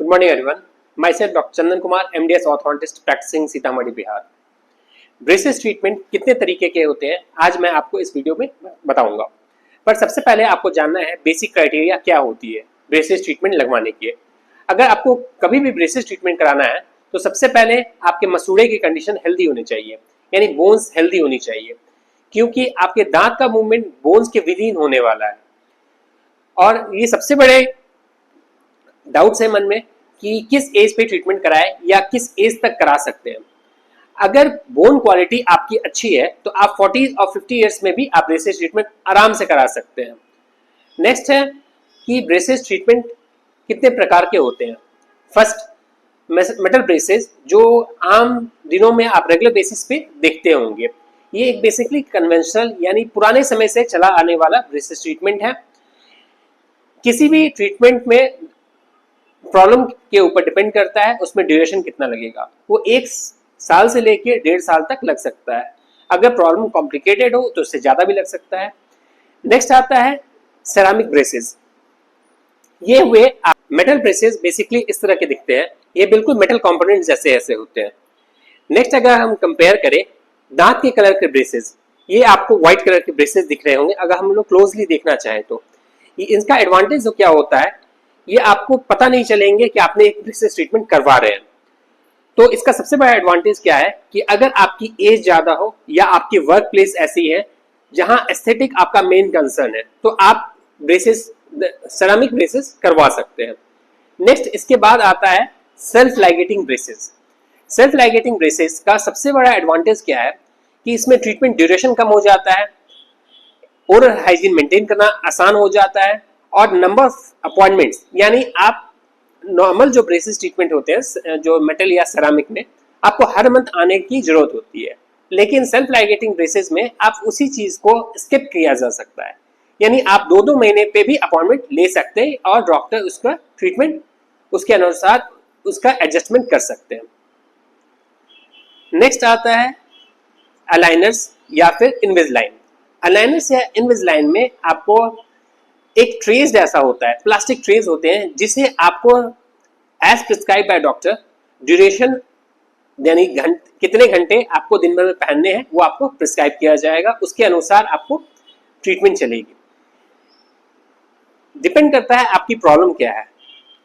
Good morning everyone. Myself Dr. Chandan Kumar, MDS orthodontist practicing Sitamarhi Bihar. Braces treatment कितने तरीके के होते हैं आज मैं आपको इस वीडियो में बताऊंगा। पर सबसे पहले आपको जानना है बेसिक क्राइटेरिया क्या होती है ब्रेसेस ट्रीटमेंट लगवाने की। अगर आपको कभी भी ब्रेसेस ट्रीटमेंट कराना है तो सबसे पहले आपके मसूड़े की कंडीशन हेल्दी होनी चाहिए, यानी बोन्स हेल्दी होनी चाहिए, क्योंकि आपके दांत का मूवमेंट बोन्स के विदीन होने वाला है। और ये सबसे बड़े डाउट्स है मन में कि किस एज पे ट्रीटमेंट कराएं या किस एज तक करा सकते हैं। अगर बोन क्वालिटी आपकी अच्छी है तो आप 40 और 50 इयर्स में भी आप ब्रेसेस ट्रीटमेंट आराम से करा सकते हैं। नेक्स्ट है कि ब्रेसेस ट्रीटमेंट कितने प्रकार के होते हैं। फर्स्ट, मेटल ब्रेसेस जो आम दिनों में आप रेगुलर बेसिस पे देखते होंगे। ये एक बेसिकली कन्वेंशनल यानी पुराने समय से चला आने वाला ब्रेसेस ट्रीटमेंट है। किसी भी ट्रीटमेंट में प्रॉब्लम के ऊपर डिपेंड करता है उसमें ड्यूरेशन कितना लगेगा। वो 1 साल से लेके 1.5 साल तक लग सकता है। अगर प्रॉब्लम कॉम्प्लिकेटेड हो तो उससे ज़्यादा भी लग सकता है। नेक्स्ट आता है सेरामिक ब्रेसेस। ये हुए मेटल ब्रेसेस, बेसिकली इस तरह के दिखते हैं। ये बिल्कुल मेटल कंपोनेंट जैसे ऐसे होते हैं। नेक्स्ट अगर हम कंपेयर करें दांत के कलर के ब्रेसेस, ये आपको व्हाइट कलर के ब्रेसेस दिख रहे होंगे अगर हम लोग क्लोजली देखना चाहें तो। इनका एडवांटेज जो क्या होता है, ये आपको पता नहीं चलेंगे कि आपने एक ब्रेसेस ट्रीटमेंट करवा रहे हैं। तो इसका सबसे बड़ा एडवांटेज क्या है कि अगर आपकी एज ज्यादा हो या आपकी वर्क प्लेस ऐसी है जहां एस्थेटिक आपका मेन कंसर्न है तो आप ब्रेसेस, सेरामिक ब्रेसेस करवा सकते हैं। नेक्स्ट इसके बाद आता है self ligating braces. Self ligating braces का सबसे बड़ा एडवांटेज क्या है कि इसमें ट्रीटमेंट ड्यूरेशन कम हो जाता है, ओरल हाइजीन मेंटेन करना आसान हो जाता है, और नंबर ऑफ अपॉइंटमेंट्स, यानी आप नॉर्मल जो ब्रेसेस ट्रीटमेंट होते हैं जो मेटल या सेरामिक में आपको हर मंथ आने की जरूरत होती है, लेकिन सेल्फ लाइगेटिंग ब्रेसेस में आप उसी चीज को स्किप किया जा सकता है। यानी आप 2-2 महीने पे भी अपॉइंटमेंट ले सकते हैं और डॉक्टर उसका ट्रीटमेंट उसके अनुसार उसका एडजस्टमेंट कर सकते हैं। नेक्स्ट आता है अलाइनर्स या फिर इनविजलाइन। अलाइनर्स या इनविजलाइन में आपको एक ट्रेस ऐसा होता है, प्लास्टिक ट्रेस होते हैं जिसे आपको as prescribe by doctor duration यानी कितने घंटे आपको दिन भर में पहनने हैं वो आपको प्रिस्क्राइब किया जाएगा। उसके अनुसार आपको ट्रीटमेंट चलेगी। डिपेंड करता है आपकी प्रॉब्लम क्या है।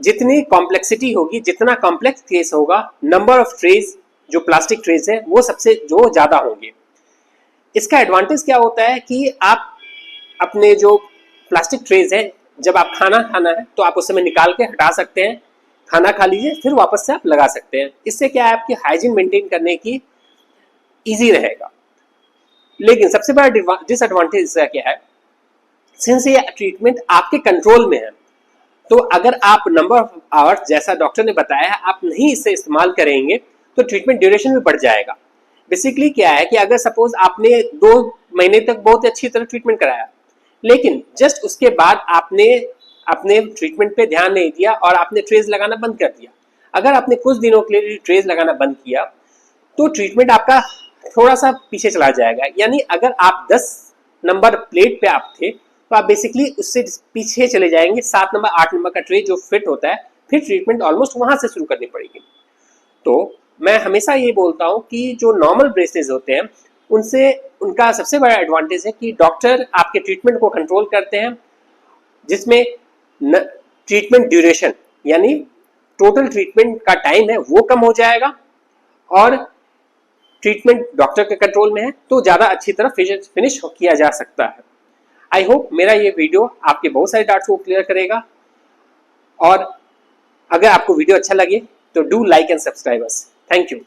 जितनी कॉम्प्लेक्सिटी होगी, जितना कॉम्प्लेक्स केस होगा, नंबर ऑफ ट्रेस जो प्लास्टिक ट्रेस है वो सबसे जो ज्यादा होंगे। इसका एडवांटेज क्या होता है कि आप अपने जो प्लास्टिक ट्रेज है, जब आप खाना खाना है तो आप उस समय निकाल के हटा सकते हैं, खाना खा लीजिए फिर वापस से आप लगा सकते हैं। इससे क्या है आपकी हाइजीन मेंटेन करने की इजी रहेगा। लेकिन सबसे बड़ा डिसएडवांटेज इसका क्या है, सिंस ये ट्रीटमेंट आपके कंट्रोल में है तो अगर आप नंबर ऑफ आवर्स जैसा डॉक्टर ने बताया है आप नहीं इसे इस्तेमाल करेंगे तो ट्रीटमेंट ड्यूरेशन भी बढ़ जाएगा। बेसिकली क्या है कि अगर सपोज आपने 2 महीने तक बहुत अच्छी तरह ट्रीटमेंट कराया लेकिन जस्ट उसके बाद आपने अपने ट्रीटमेंट पे ध्यान नहीं दिया और आपने ट्रेस लगाना बंद कर दिया, अगर आपने कुछ दिनों के लिए ट्रेस लगाना बंद किया तो ट्रीटमेंट आपका थोड़ा सा पीछे चला जाएगा। यानी अगर आप 10 नंबर प्लेट पे आप थे तो आप बेसिकली उससे पीछे चले जाएंगे 7 नंबर 8 नंबर का ट्रे जो फिट होता है, फिर ट्रीटमेंट ऑलमोस्ट वहां से शुरू करनी पड़ेगी। तो मैं हमेशा ये बोलता हूँ कि जो नॉर्मल ब्रेसेस होते हैं उनसे उनका सबसे बड़ा एडवांटेज है कि डॉक्टर आपके ट्रीटमेंट को कंट्रोल करते हैं, जिसमें ट्रीटमेंट ड्यूरेशन यानी टोटल ट्रीटमेंट का टाइम है वो कम हो जाएगा और ट्रीटमेंट डॉक्टर के कंट्रोल में है तो ज़्यादा अच्छी तरह फिनिश किया जा सकता है। आई होप मेरा ये वीडियो आपके बहुत सारे डाउट्स को क्लियर करेगा, और अगर आपको वीडियो अच्छा लगे तो do like and subscribe us. Thank you.